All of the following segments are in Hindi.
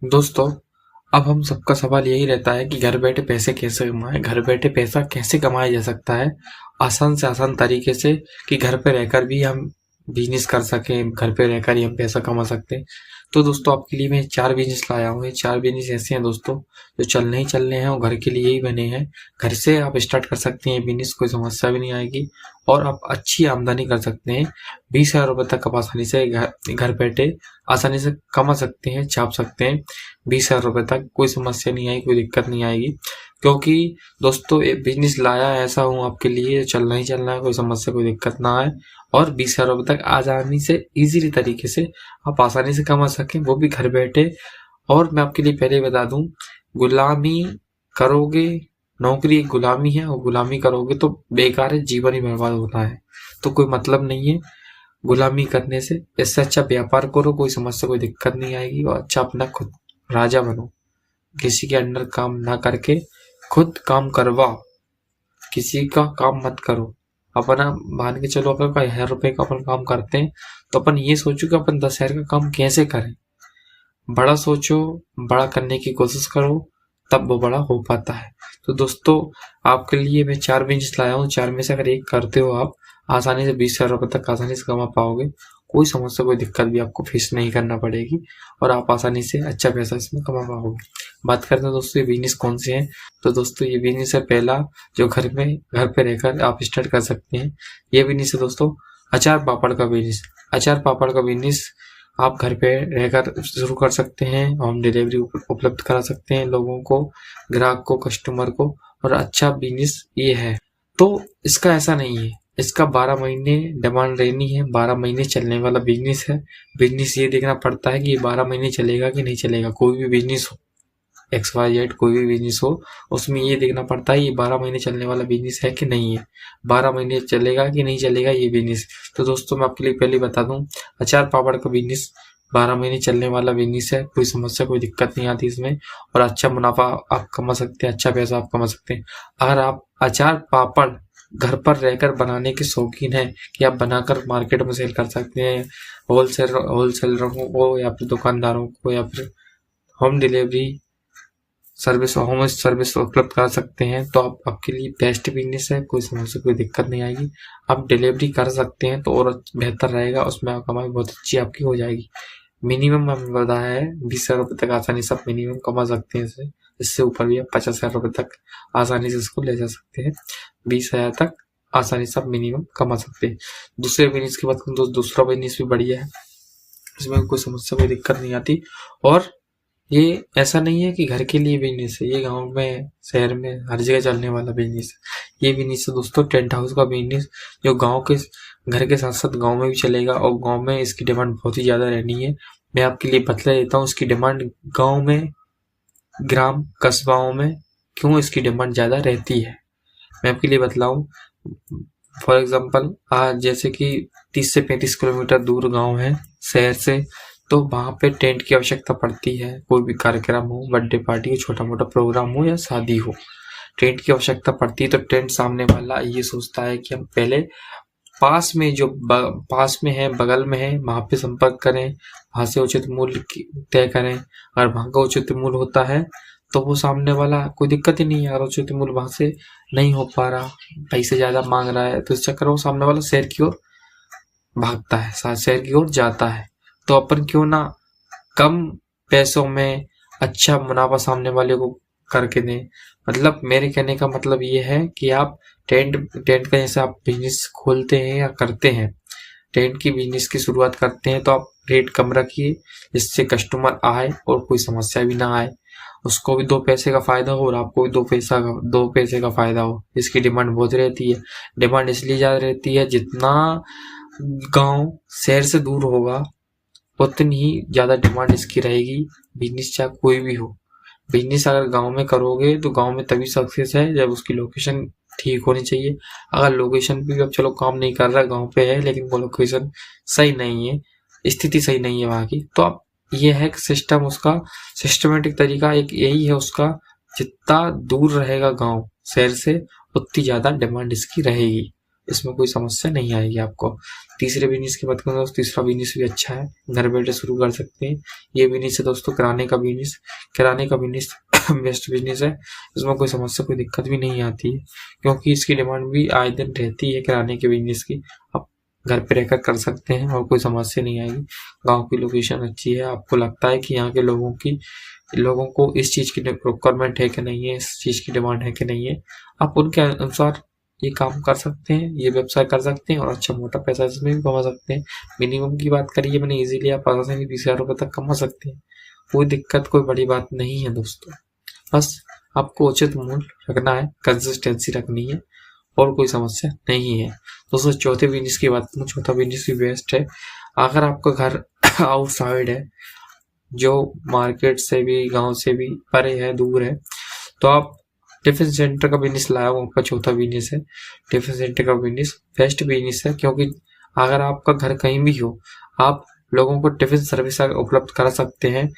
दोस्तों, अब हम सबका सवाल यही रहता है कि घर बैठे पैसे कैसे कमाएं, घर बैठे पैसा कैसे कमाया जा सकता है आसान से आसान तरीके से, कि घर पे रहकर भी हम बिजनेस कर सकें, घर पे रहकर ही हम पैसा कमा सकते हैं। तो दोस्तों, आपके लिए मैं 4 बिजनेस लाया हूँ। ये 4 बिजनेस ऐसे हैं दोस्तों, जो चलने ही चलने हैं और घर के लिए ही बने हैं। घर से आप स्टार्ट कर सकते हैं बिजनेस, कोई समस्या भी नहीं आएगी और आप अच्छी आमदनी कर सकते हैं। 20,000 रुपये तक आप आसानी से घर बैठे आसानी से कमा सकते हैं, छाप सकते हैं। 20,000 रुपये तक कोई समस्या नहीं आएगी, कोई दिक्कत नहीं आएगी, क्योंकि दोस्तों एक बिजनेस लाया ऐसा हूँ आपके लिए, चलना ही चलना है, कोई समस्या कोई दिक्कत ना आए और 20,000 रुपये तक आसानी से इजीली तरीके से आप आसानी से कमा सकें, वो भी घर बैठे। और मैं आपके लिए पहले ही बता दूं, गुलामी करोगे, नौकरी एक गुलामी है और गुलामी करोगे तो बेकार है, जीवन ही बर्बाद होता है, तो कोई मतलब नहीं है गुलामी करने से। इससे अच्छा व्यापार करो, कोई समस्या कोई दिक्कत नहीं आएगी और अच्छा अपना खुद राजा बनो। किसी के अंडर काम ना करके खुद काम करवाओ, किसी का काम मत करो। अपना मान के चलो, अगर 1,000 रुपए का अपन काम करते हैं तो अपन ये सोचो कि अपन 10,000 का काम कैसे करें। बड़ा सोचो, बड़ा करने की कोशिश करो, तब वो बड़ा हो पाता है। तो दोस्तों, आपके लिए मैं 4 बिजनेस लाया हूँ। 4 में से अगर एक करते हो आप, आसानी से 20,000 रुपये तक आसानी से कमा पाओगे। कोई समस्या कोई दिक्कत भी आपको फेस नहीं करना पड़ेगी और आप आसानी से अच्छा पैसा इसमें कमा पाओगे। बात करते हैं दोस्तों, ये बिजनेस कौन से हैं। तो दोस्तों, ये बिजनेस है पहला, जो घर पे रहकर आप स्टार्ट कर सकते हैं। ये बिजनेस है दोस्तों, अचार पापड़ का बिजनेस। अचार पापड़ का बिजनेस आप घर पे रहकर शुरू कर सकते हैं। होम डिलीवरी उपलब्ध करा सकते हैं लोगों को, ग्राहक को, कस्टमर को, और अच्छा बिजनेस ये है। तो इसका ऐसा नहीं है, इसका 12 महीने डिमांड रहनी है, 12 महीने चलने वाला बिजनेस है। बिजनेस ये देखना पड़ता है कि ये 12 महीने चलेगा कि नहीं चलेगा। कोई भी बिजनेस हो, XYZ कोई भी बिजनेस हो, उसमें ये देखना पड़ता है ये 12 महीने चलने वाला बिजनेस है कि नहीं है, 12 महीने चलेगा कि नहीं चलेगा ये बिजनेस। तो दोस्तों, मैं आपके लिए पहले बता दूं, अचार पापड़ का बिजनेस 12 महीने चलने वाला बिजनेस है। कोई समस्या कोई दिक्कत नहीं आती इसमें और अच्छा मुनाफा आप कमा सकते हैं, अच्छा पैसा आप कमा सकते हैं। अगर आप अचार पापड़ घर पर रहकर बनाने के शौकीन हैं कि आप बनाकर मार्केट में सेल कर सकते हैं, होलसेलरों को या फिर दुकानदारों को, या फिर होम डिलीवरी होम सर्विस उपलब्ध करा सकते हैं, तो आपके लिए बेस्ट बिजनेस है। कोई समस्या कोई दिक्कत नहीं आएगी, आप डिलीवरी कर सकते हैं तो और बेहतर रहेगा, उसमें आप कमाई बहुत अच्छी आपकी हो जाएगी। मिनिमम हमें बताया है 20,000 रुपये तक आसानी से आप मिनिमम कमा सकते हैं इससे। इससे ऊपर भी आप 50,000 रुपये तक आसानी से इसको ले जा सकते हैं। 20,000 तक आसानी से आप मिनिमम कमा सकते हैं। दूसरे बिजनेस की बात करूँ तो दूसरा बिजनेस भी बढ़िया है, इसमें कोई समस्या कोई दिक्कत नहीं आती। और ये ऐसा नहीं है कि घर के लिए बिजनेस है, ये गांव में, शहर में, हर जगह चलने वाला बिजनेस है। ये बिजनेस है दोस्तों टेंट हाउस का बिजनेस, जो गांव के घर के साथ साथ गांव में भी चलेगा और गांव में इसकी डिमांड बहुत ही ज़्यादा रहनी है। मैं आपके लिए बतला देता हूँ इसकी डिमांड गांव में, ग्राम कस्बाओं में क्यों इसकी डिमांड ज़्यादा रहती है, मैं आपके लिए बतलाऊँ। फॉर एग्जाम्पल, आज जैसे कि 30 से 35 किलोमीटर दूर गांव है शहर से, तो वहाँ पे टेंट की आवश्यकता पड़ती है। कोई भी कार्यक्रम हो, बर्थडे पार्टी हो, छोटा मोटा प्रोग्राम हो या शादी हो, टेंट की आवश्यकता पड़ती है। तो टेंट सामने वाला ये सोचता है कि हम पहले पास में पास में है, बगल में है, वहाँ पे संपर्क करें, वहाँ से उचित मूल्य तय करें। अगर वहाँ का उचित मूल्य होता है तो वो सामने वाला कोई दिक्कत ही नहीं है। अगर उचित मूल्य वहाँ से नहीं हो पा रहा, पैसे ज़्यादा मांग रहा है, तो इस चक्कर में सामने वाला शहर की ओर भागता है, शहर की ओर जाता है। तो अपन क्यों ना कम पैसों में अच्छा मुनाफा सामने वाले को करके दें। मतलब मेरे कहने का मतलब ये है कि आप टेंट का जैसे आप बिजनेस खोलते हैं या करते हैं, टेंट की बिजनेस की शुरुआत करते हैं, तो आप रेट कम रखिए जिससे कस्टमर आए और कोई समस्या भी ना आए, उसको भी 2 पैसे का फायदा हो और आपको भी 2 पैसे का फायदा हो। इसकी डिमांड बहुत रहती है। डिमांड इसलिए ज़्यादा रहती है, जितना गांव शहर से दूर होगा उतनी ही ज़्यादा डिमांड इसकी रहेगी। बिजनेस चाहे कोई भी हो, बिजनेस अगर गांव में करोगे तो गांव में तभी सक्सेस है जब उसकी लोकेशन ठीक होनी चाहिए। अगर लोकेशन भी अब चलो काम नहीं कर रहा, गांव पे है लेकिन वो लोकेशन सही नहीं है, स्थिति सही नहीं है वहाँ की, तो अब ये है कि सिस्टम उसका, सिस्टमेटिक तरीका एक यही है उसका, जितना दूर रहेगा गांव शहर से उतनी ज़्यादा डिमांड इसकी रहेगी। इसमें कोई समस्या नहीं आएगी आपको। तीसरे बिजनेस की बात करें दोस्तों, तीसरा बिजनेस भी अच्छा है, घर बैठे शुरू कर सकते हैं। ये बिजनेस है दोस्तों किराने का बिजनेस। किराने का बिजनेस बेस्ट बिजनेस है, इसमें कोई समस्या कोई दिक्कत भी नहीं आती है, क्योंकि इसकी डिमांड भी आए दिन रहती है किराने के बिजनेस की। आप घर पे रहकर कर सकते हैं और कोई समस्या नहीं आएगी। गांव की लोकेशन अच्छी है, आपको लगता है कि यहाँ के लोगों को इस चीज़ की रिक्वायरमेंट है कि नहीं है, इस चीज़ की डिमांड है कि नहीं है, आप उनके अनुसार ये काम कर सकते हैं, ये व्यवसाय कर सकते हैं और अच्छा मोटा पैसा इसमें भी कमा सकते हैं। मिनिमम की बात करिए मैंने, इजीली आप 15 से 20 हज़ार रुपये तक कमा सकते हैं। कोई दिक्कत कोई बड़ी बात नहीं है दोस्तों, बस आपको उचित मूल्य रखना है, कंसिस्टेंसी रखनी है और कोई समस्या नहीं है। दोस्तों चौथे बिजनेस की बात करूँ, चौथा बिजनेस भी बेस्ट है। अगर आपका घर आउटसाइड है, जो मार्केट से भी गांव से भी परे है, दूर है, तो आप टिफिन सेंटर का बिजनेस लाया हुआ आपका चौथा बिजनेस है। टिफिन सेंटर का बिजनेस बेस्ट बिजनेस है, क्योंकि अगर आपका घर कहीं भी हो, आप लोगों को टिफिन सर्विस उपलब्ध करा सकते हैं।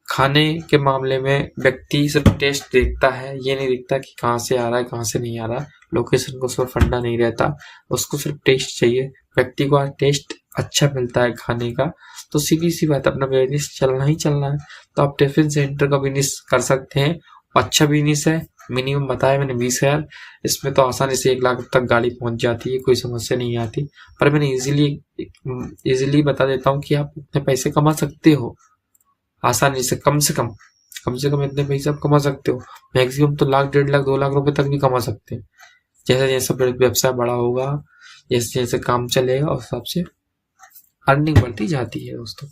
खाने के मामले में व्यक्ति सिर्फ टेस्ट देखता है, ये नहीं देखता कि कहाँ से आ रहा है कहाँ से नहीं आ रहा, लोकेशन को उसमें फंडा नहीं रहता, उसको सिर्फ टेस्ट चाहिए। व्यक्ति को टेस्ट अच्छा मिलता है खाने का, तो सीधी सी बात अपना बिजनेस चलना ही चलना है। तो आप टिफिन सेंटर का बिजनेस कर सकते हैं, अच्छा बिजनेस है। मिनिमम बताया मैंने 20,000, इसमें तो आसानी से 1 लाख तक गाड़ी पहुंच जाती है, कोई समस्या नहीं आती। पर मैंने इजीली बता देता हूँ कि आप इतने पैसे कमा सकते हो आसानी से, कम से कम इतने पैसे आप कमा सकते हो। मैक्सिमम तो 1 लाख, 1.5 लाख, 2 लाख रुपए तक भी कमा सकते हैं। जैसे जैसे व्यवसाय बड़ा होगा, जैसे जैसे काम चलेगा, उस हिसाब से अर्निंग बढ़ती जाती है दोस्तों।